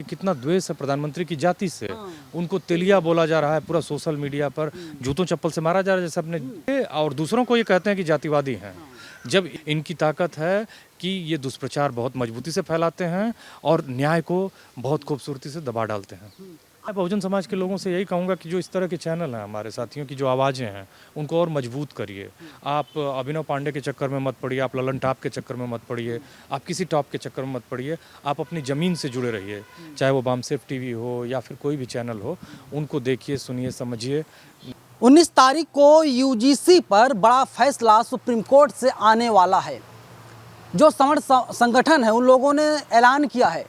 कितना द्वेष है प्रधानमंत्री की जाति से। उनको तेलिया बोला जा रहा है पूरा सोशल मीडिया पर, जूतों चप्पल से मारा जा रहा है जैसे अपने, और दूसरों को ये कहते हैं कि जातिवादी हैं। जब इनकी ताकत है कि ये दुष्प्रचार बहुत मजबूती से फैलाते हैं और न्याय को बहुत खूबसूरती से दबा डालते हैं। मैं बहुजन समाज के लोगों से यही कहूँगा कि जो इस तरह के चैनल हैं हमारे साथियों की जो आवाज़ें हैं उनको और मजबूत करिए। आप अभिनव पांडे के चक्कर में मत पड़िए, आप ललन टॉप के चक्कर में मत पड़िए, आप किसी टॉप के चक्कर में मत पड़िए। आप अपनी ज़मीन से जुड़े रहिए, चाहे वो बामसेफ टीवी हो या फिर कोई भी चैनल हो, उनको देखिए, सुनिए, समझिए। 19 तारीख को यूजीसी पर बड़ा फैसला सुप्रीम कोर्ट से आने वाला है। जो समर संगठन है उन लोगों ने ऐलान किया है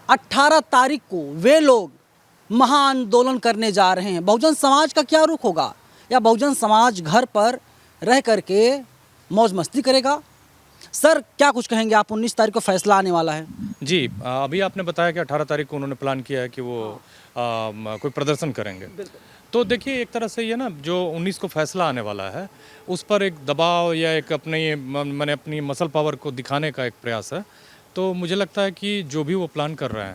18 तारीख को वे लोग महाआंदोलन करने जा रहे हैं। बहुजन समाज का क्या रुख होगा, या बहुजन समाज घर पर रह करके मौज मस्ती करेगा? सर क्या कुछ कहेंगे आप? 19 तारीख को फैसला आने वाला है। जी, अभी आपने बताया कि 18 तारीख को उन्होंने प्लान किया है कि वो कोई प्रदर्शन करेंगे। तो देखिए, एक तरह से ये ना जो 19 को फैसला आने वाला है उस पर एक दबाव या एक मैंने अपनी मसल पावर को दिखाने का एक प्रयास है। तो मुझे लगता है कि जो भी वो प्लान कर रहे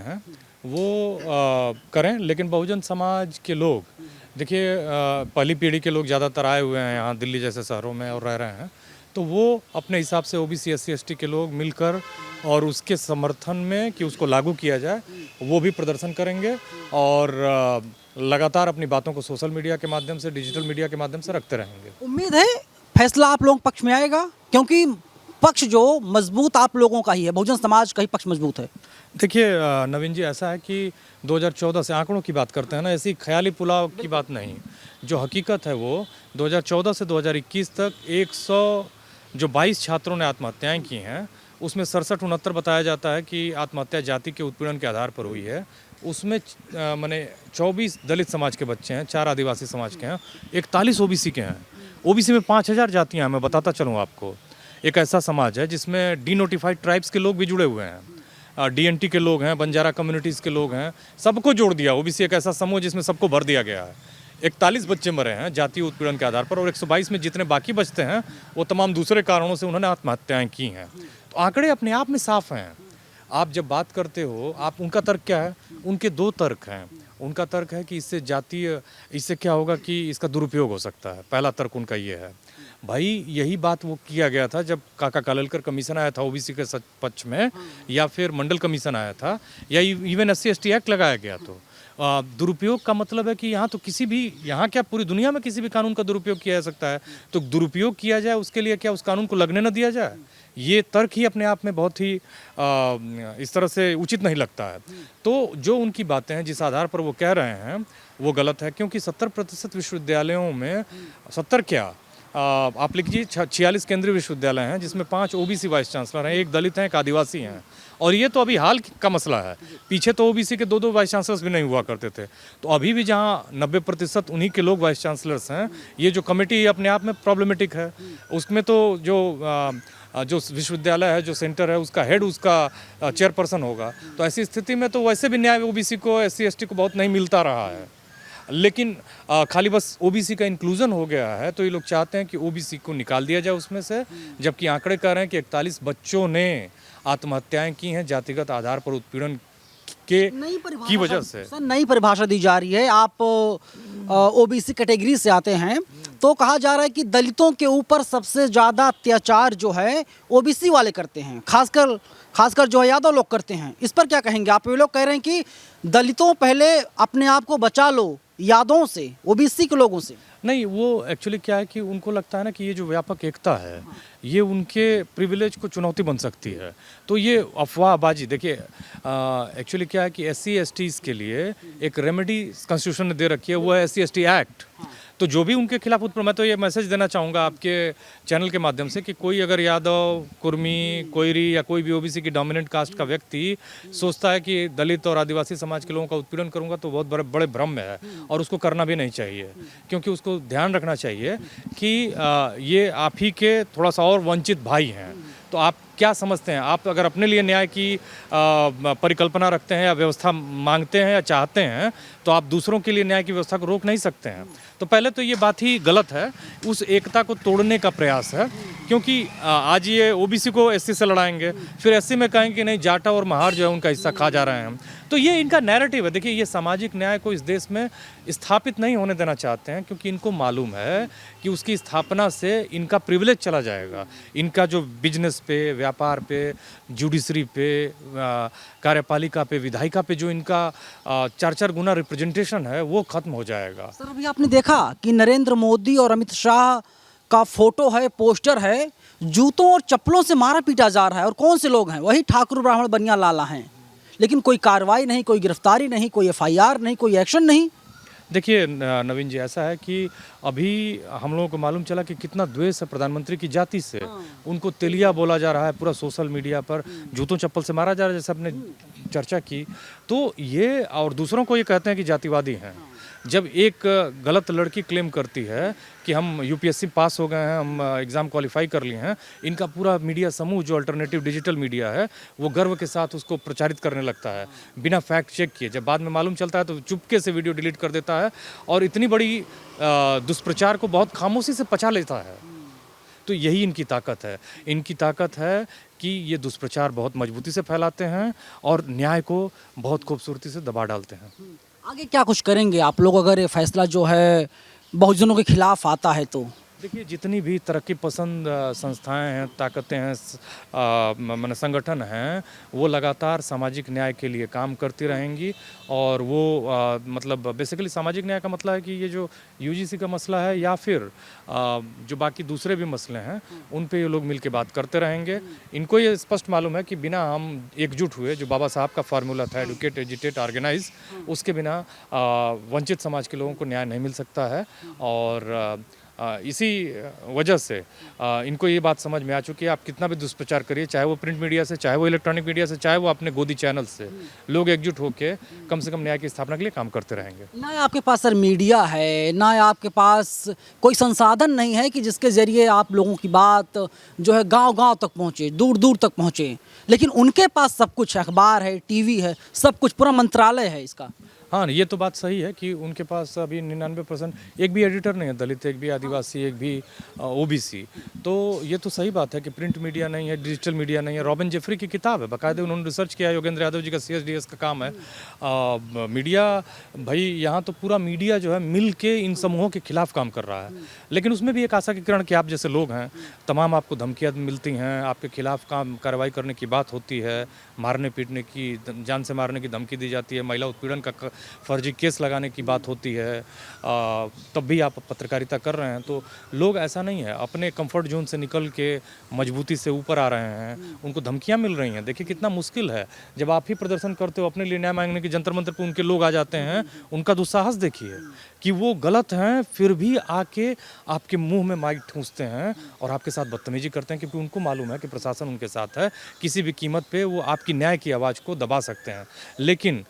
हैं वो करें, लेकिन बहुजन समाज के लोग देखिए, पहली पीढ़ी के लोग ज़्यादातर आए हुए हैं यहाँ दिल्ली जैसे शहरों में और रह रहे हैं, तो वो अपने हिसाब से ओबीसी SC ST के लोग मिलकर और उसके समर्थन में कि उसको लागू किया जाए वो भी प्रदर्शन करेंगे और लगातार अपनी बातों को सोशल मीडिया के माध्यम से, डिजिटल मीडिया के माध्यम से रखते रहेंगे। उम्मीद है फैसला आप लोगों के पक्ष में आएगा, क्योंकि पक्ष जो मजबूत आप लोगों का ही है, बहुजन समाज का ही पक्ष मजबूत है। देखिए नवीन जी, ऐसा है कि 2014 से आंकड़ों की बात करते हैं ना, ऐसी ख्याली पुलाव की बात नहीं। जो हकीकत है वो 2014 से 2021 तक 122 छात्रों ने आत्महत्याएं की हैं। उसमें 67-69 बताया जाता है कि आत्महत्या जाति के उत्पीड़न के आधार पर हुई है। उसमें माने 24 दलित समाज के बच्चे हैं, 4 आदिवासी समाज के हैं, 41 ओबीसी के हैं। ओबीसी में 5000 जातियाँ हैं। मैं बताता चलूँ आपको, एक ऐसा समाज है जिसमें डीनोटिफाइड ट्राइब्स के लोग भी जुड़े हुए हैं, DNT के लोग हैं, बंजारा कम्युनिटीज़ के लोग हैं, सबको जोड़ दिया। ओबीसी एक ऐसा समूह जिसमें सबको भर दिया गया है। 41 बच्चे मरे हैं जातीय उत्पीड़न के आधार पर, और 122 में जितने बाकी बचते हैं वो तमाम दूसरे कारणों से उन्होंने आत्महत्याएं की हैं। तो आंकड़े अपने आप में साफ हैं। आप जब बात करते हो, आप उनका तर्क क्या है? उनके 2 तर्क हैं। उनका तर्क है कि इससे क्या होगा कि इसका दुरुपयोग हो सकता है। पहला तर्क उनका ये है। भाई यही बात वो किया गया था जब काका कालेलकर कमीशन आया था ओबीसी के पक्ष में, या फिर मंडल कमीशन आया था, या इवन SC ST एक्ट लगाया गया। तो दुरुपयोग का मतलब है कि यहाँ तो यहाँ क्या पूरी दुनिया में किसी भी कानून का दुरुपयोग किया जा सकता है। तो दुरुपयोग किया जाए उसके लिए क्या उस कानून को लगने न दिया जाए? ये तर्क ही अपने आप में बहुत ही इस तरह से उचित नहीं लगता है। तो जो उनकी बातें हैं, जिस आधार पर वो कह रहे हैं, वो गलत है, क्योंकि 70% विश्वविद्यालयों में 70 क्या आप लिखिए 46 केंद्रीय विश्वविद्यालय हैं, जिसमें 5 ओबीसी वाइस चांसलर हैं, 1 दलित हैं, 1 आदिवासी हैं। और ये तो अभी हाल का मसला है। पीछे तो ओबीसी के 2-2 वाइस चांसलर्स भी नहीं हुआ करते थे। तो अभी भी जहाँ 90% उन्हीं के लोग वाइस चांसलर्स हैं, ये जो कमेटी अपने आप में प्रॉब्लमेटिक है। उसमें तो जो विश्वविद्यालय है, जो सेंटर है, उसका हेड उसका चेयरपर्सन होगा। तो ऐसी स्थिति में तो वैसे भी न्याय ओबीसी को, SC ST को बहुत नहीं मिलता रहा है। लेकिन खाली बस ओबीसी का इंक्लूजन हो गया है, तो ये लोग चाहते हैं कि ओबीसी को निकाल दिया जाए उसमें से, जबकि आंकड़े कह रहे हैं कि 41 बच्चों ने आत्महत्याएं की हैं जातिगत आधार पर उत्पीड़न की वजह से। सर नई परिभाषा दी जा रही है। आप ओबीसी कैटेगरी से आते हैं, तो कहा जा रहा है कि दलितों के ऊपर सबसे ज़्यादा अत्याचार जो है ओबीसी वाले करते हैं, खासकर जो है यादव लोग करते हैं। इस पर क्या कहेंगे आप? ये लोग कह रहे हैं कि दलितों पहले अपने आप को बचा लो यादों से, ओबीसी के लोगों से। नहीं, वो एक्चुअली क्या है कि उनको लगता है ना कि ये जो व्यापक एकता है, ये उनके प्रिविलेज को चुनौती बन सकती है। तो ये अफवाहबाजी। देखिए एक्चुअली क्या है कि SC STs के लिए एक रेमेडी कॉन्स्टिट्यूशन ने दे रखी है, वो है SC ST एक्ट। तो जो भी उनके खिलाफ मैं तो ये मैसेज देना चाहूँगा आपके चैनल के माध्यम से कि कोई अगर यादव, कुर्मी, कोयरी या कोई भी ओबीसी की डोमिनेंट कास्ट का व्यक्ति सोचता है कि दलित और आदिवासी समाज के लोगों का उत्पीड़न करूँगा, तो बहुत बड़े भ्रम में है, और उसको करना भी नहीं चाहिए। क्योंकि उसको ध्यान रखना चाहिए कि ये आप ही के थोड़ा सा और वंचित भाई हैं। तो आप क्या समझते हैं आप? अगर अपने लिए न्याय की परिकल्पना रखते हैं या व्यवस्था मांगते हैं या चाहते हैं, तो आप दूसरों के लिए न्याय की व्यवस्था को रोक नहीं सकते हैं। तो पहले तो ये बात ही गलत है, उस एकता को तोड़ने का प्रयास है। क्योंकि आज ये ओबीसी को एससी से लड़ाएंगे, फिर एससी में कहेंगे कि नहीं जाटा और महार जो है उनका हिस्सा खा जा रहे हैं हम। तो ये इनका नैरेटिव है। देखिए, ये सामाजिक न्याय को इस देश में स्थापित नहीं होने देना चाहते हैं, क्योंकि इनको मालूम है कि उसकी स्थापना से इनका प्रिविलेज चला जाएगा। इनका जो बिजनेस पे, व्यापार पे, जुडिशरी पे, कार्यपालिका पे, विधायिका पे जो इनका 4-4 गुना रिप्रेजेंटेशन है, वो खत्म हो जाएगा। सर, अभी आपने देखा कि नरेंद्र मोदी और अमित शाह का फोटो है, पोस्टर है, जूतों और चप्पलों से मारा पीटा जा रहा है। और कौन से लोग हैं? वही ठाकुर ब्राह्मण बनिया लाला हैं। लेकिन कोई कार्रवाई नहीं, कोई गिरफ्तारी नहीं, कोई एफआईआर नहीं, कोई एक्शन नहीं। देखिए नवीन जी, ऐसा है कि अभी हम लोगों को मालूम चला कि कितना द्वेष है प्रधानमंत्री की जाति से। उनको तेलिया बोला जा रहा है पूरा सोशल मीडिया पर, जूतों चप्पल से मारा जा रहा है, जैसे आपने चर्चा की। तो ये, और दूसरों को ये कहते हैं कि जातिवादी हैं। जब एक गलत लड़की क्लेम करती है कि हम यूपीएससी पास हो गए हैं, हम एग्ज़ाम क्वालिफाई कर लिए हैं, इनका पूरा मीडिया समूह जो अल्टरनेटिव डिजिटल मीडिया है, वो गर्व के साथ उसको प्रचारित करने लगता है बिना फैक्ट चेक किए। जब बाद में मालूम चलता है तो चुपके से वीडियो डिलीट कर देता है और इतनी बड़ी दुष्प्रचार को बहुत खामोशी से पचा लेता है। तो यही इनकी ताकत है। इनकी ताकत है कि ये दुष्प्रचार बहुत मजबूती से फैलाते हैं और न्याय को बहुत खूबसूरती से दबा डालते हैं। आगे क्या कुछ करेंगे आप लोग अगर ये फैसला जो है बहुजनों के खिलाफ आता है तो? देखिए, जितनी भी तरक्की पसंद संस्थाएं हैं, ताकतें हैं, माने संगठन हैं, वो लगातार सामाजिक न्याय के लिए काम करती रहेंगी। और वो मतलब बेसिकली सामाजिक न्याय का मतलब है कि ये जो यूजीसी का मसला है या फिर जो बाकी दूसरे भी मसले हैं, उन पे ये लोग मिल के बात करते रहेंगे। इनको ये स्पष्ट मालूम है कि बिना हम एकजुट हुए, जो बाबा साहब का फार्मूला था एडुकेट, एजिटेट, ऑर्गेनाइज, उसके बिना वंचित समाज के लोगों को न्याय नहीं मिल सकता है। और इसी वजह से इनको ये बात समझ में आ चुकी है, आप कितना भी दुष्प्रचार करिए, चाहे वो प्रिंट मीडिया से, चाहे वो इलेक्ट्रॉनिक मीडिया से, चाहे वो अपने गोदी चैनल से, लोग एकजुट होकर कम से कम न्याय की स्थापना के लिए काम करते रहेंगे। ना आपके पास सर मीडिया है, ना आपके पास कोई संसाधन नहीं है कि जिसके ज़रिए आप लोगों की बात जो है गांव-गांव तक पहुंचे, दूर-दूर तक पहुंचे। लेकिन उनके पास सब कुछ है, अखबार है, टीवी है, सब कुछ, पूरा मंत्रालय है इसका। हाँ, ये तो बात सही है कि उनके पास अभी 99% एक भी एडिटर नहीं है, दलित, एक भी आदिवासी, एक भी ओबीसी। तो ये तो सही बात है कि प्रिंट मीडिया नहीं है, डिजिटल मीडिया नहीं है। रॉबिन जेफरी की किताब है, बाकायदे उन्होंने रिसर्च किया है, योगेंद्र यादव जी का सीएसडीएस का काम है। मीडिया भाई, यहाँ तो पूरा मीडिया जो है मिल के इन समूहों के खिलाफ काम कर रहा है। लेकिन उसमें भी एक आशा की किरण कि आप जैसे लोग हैं, तमाम आपको धमकियाँ मिलती हैं, आपके खिलाफ कार्रवाई करने की बात होती है, मारने पीटने की, जान से मारने की धमकी दी जाती है, महिला उत्पीड़न का फर्जी केस लगाने की बात होती है, तब भी आप पत्रकारिता कर रहे हैं। तो लोग, ऐसा नहीं है, अपने कंफर्ट जोन से निकल के मजबूती से ऊपर आ रहे हैं, उनको धमकियां मिल रही हैं। देखिए कितना मुश्किल है, जब आप ही प्रदर्शन करते हो, अपने लिए न्याय मांगने की जंतर मंतर पर उनके लोग आ जाते हैं, उनका दुस्साहस देखिए कि वो गलत हैं फिर भी आके आपके मुंह में माइक ठूंसते हैं और आपके साथ बदतमीजी करते हैं, क्योंकि उनको मालूम है कि प्रशासन उनके साथ है, किसी भी कीमत पे वो आपकी न्याय की आवाज़ को दबा सकते हैं। लेकिन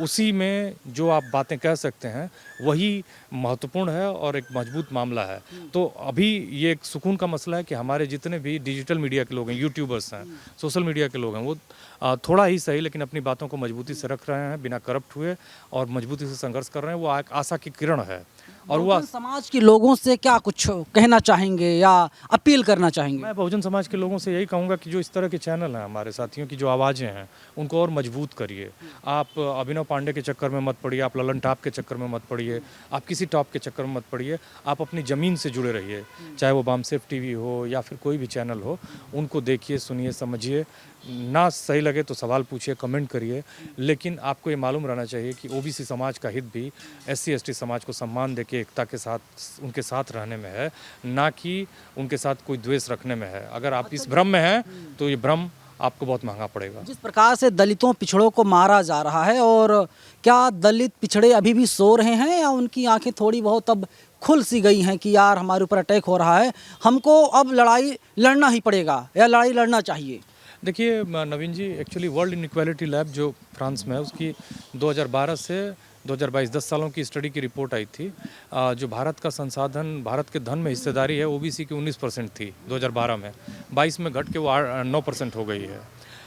उसी में जो आप बातें कह सकते हैं वही महत्वपूर्ण है और एक मजबूत मामला है। तो अभी ये एक सुकून का मसला है कि हमारे जितने भी डिजिटल मीडिया के लोग हैं, यूट्यूबर्स हैं, सोशल मीडिया के लोग हैं, वो थोड़ा ही सही लेकिन अपनी बातों को मजबूती से रख रहे हैं, बिना करप्ट हुए, और मजबूती से संघर्ष कर रहे हैं। वो एक आशा की किरण है। और वो समाज के लोगों से क्या कुछ कहना चाहेंगे या अपील करना चाहेंगे? मैं बहुजन समाज के लोगों से यही कहूँगा कि जो इस तरह के चैनल हैं, हमारे साथियों की जो आवाज़ें हैं, उनको और मजबूत करिए। आप अभिनव पांडे के चक्कर में मत पड़िए, आप ललन टॉप के चक्कर में मत पड़िए, आप किसी टॉप के चक्कर में मत पड़िए। आप अपनी ज़मीन से जुड़े रहिए, चाहे वो बामसेफ टीवी हो या फिर कोई भी चैनल हो, उनको देखिए, सुनिए, समझिए। ना सही लगे तो सवाल पूछिए, कमेंट करिए, लेकिन आपको ये मालूम रहना चाहिए कि ओबीसी समाज का हित भी एससी एसटी समाज को सम्मान देके एकता के साथ उनके साथ रहने में है, ना कि उनके साथ कोई द्वेष रखने में है। अगर आप इस भ्रम में हैं तो ये भ्रम आपको बहुत महंगा पड़ेगा। जिस प्रकार से दलितों पिछड़ों को मारा जा रहा है, और क्या दलित पिछड़े अभी भी सो रहे हैं या उनकी आंखें थोड़ी बहुत अब खुल सी गई हैं कि यार हमारे ऊपर अटैक हो रहा है, हमको अब लड़ाई लड़ना ही पड़ेगा या लड़ाई लड़ना चाहिए? देखिए नवीन जी, एक्चुअली वर्ल्ड इनइक्वालिटी लैब जो फ्रांस में है, उसकी 2012 से 2022 10 सालों की स्टडी की रिपोर्ट आई थी। जो भारत का संसाधन, भारत के धन में हिस्सेदारी है ओबीसी की 19% थी 2012 में, 22 में घट के वो 9% हो गई है,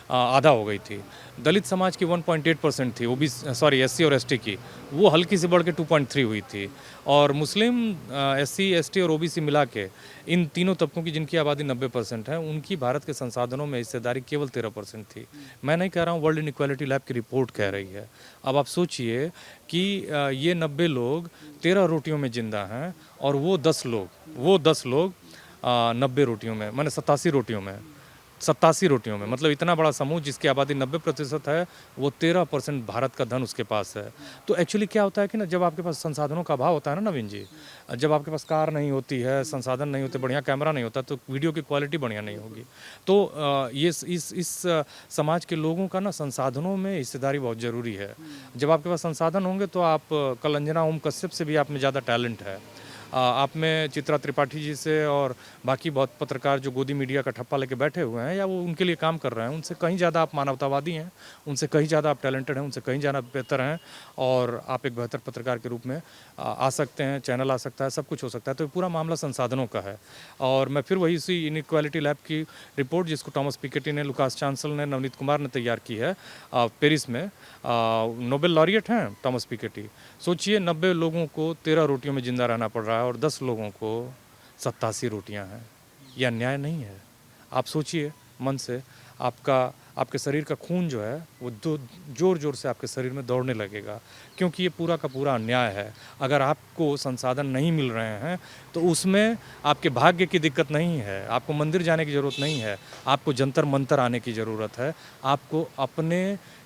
आधा हो गई थी। दलित समाज की 1.8% थी, एससी और एसटी की, वो हल्की से बढ़ के 2.3 हुई थी। और मुस्लिम, एससी, एसटी और ओबीसी मिला के इन तीनों तबकों की जिनकी आबादी 90% है, उनकी भारत के संसाधनों में हिस्सेदारी केवल 13% थी। मैं नहीं कह रहा हूँ, वर्ल्ड इनइक्वालिटी लैब की रिपोर्ट कह रही है। अब आप सोचिए कि ये 90 लोग 13 रोटियों में जिंदा हैं और वो 10 लोग 90 रोटियों में, माने 87 रोटियों में, मतलब इतना बड़ा समूह जिसकी आबादी 90% है, वो 13% भारत का धन उसके पास है। तो एक्चुअली क्या होता है कि ना, जब आपके पास संसाधनों का अभाव होता है ना नवीन जी, जब आपके पास कार नहीं होती है, संसाधन नहीं होते, बढ़िया कैमरा नहीं होता, तो वीडियो की क्वालिटी बढ़िया नहीं होगी। तो ये इस समाज के लोगों का ना संसाधनों में हिस्सेदारी बहुत ज़रूरी है। जब आपके पास संसाधन होंगे तो आप, कल अंजना ओम कश्यप से भी आप में ज़्यादा टैलेंट है। आप में चित्रा त्रिपाठी जी से और बाकी बहुत पत्रकार जो गोदी मीडिया का ठप्पा लेके बैठे हुए हैं या वो उनके लिए काम कर रहे हैं, उनसे कहीं ज़्यादा आप मानवतावादी हैं, उनसे कहीं ज़्यादा आप टैलेंटेड हैं, उनसे कहीं ज़्यादा बेहतर हैं और आप एक बेहतर पत्रकार के रूप में आ सकते हैं, चैनल आ सकता है, सब कुछ हो सकता है। तो पूरा मामला संसाधनों का है। और मैं फिर वही इसी इनइक्वालिटी लैब की रिपोर्ट, जिसको टॉमस पिकेटी ने, लुकास चांसल ने, नवनीत कुमार ने तैयार की है पेरिस में, नोबेल लॉरिएट हैं टॉमस पिकेटी। सोचिए 90 लोगों को 13 रोटियों में ज़िंदा रहना पड़ रहा है और 10 लोगों को 87 रोटियां हैं। यह अन्याय नहीं है? आप सोचिए मन से, आपके शरीर का खून जो है वो जोर जोर से आपके शरीर में दौड़ने लगेगा, क्योंकि ये पूरा का पूरा अन्याय है। अगर आपको संसाधन नहीं मिल रहे हैं तो उसमें आपके भाग्य की दिक्कत नहीं है, आपको मंदिर जाने की ज़रूरत नहीं है, आपको जंतर मंतर आने की ज़रूरत है, आपको अपने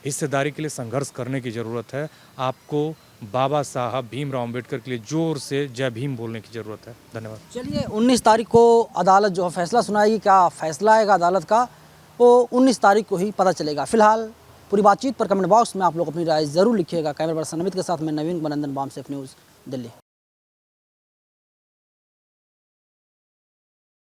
हिस्सेदारी के लिए संघर्ष करने की ज़रूरत है, आपको बाबा साहब भीमराव अम्बेडकर के लिए जोर से जय भीम बोलने की ज़रूरत है। धन्यवाद। चलिए 19 तारीख को अदालत जो है फैसला सुनाएगी, क्या फैसला आएगा अदालत का वो 19 तारीख को ही पता चलेगा। फिलहाल पूरी बातचीत पर कमेंट बॉक्स में आप लोग अपनी राय ज़रूर लिखिएगा। कैमरा पर्सन अमित के साथ मैं नवीन कुमार नंदन, बाम सेफ न्यूज़, दिल्ली।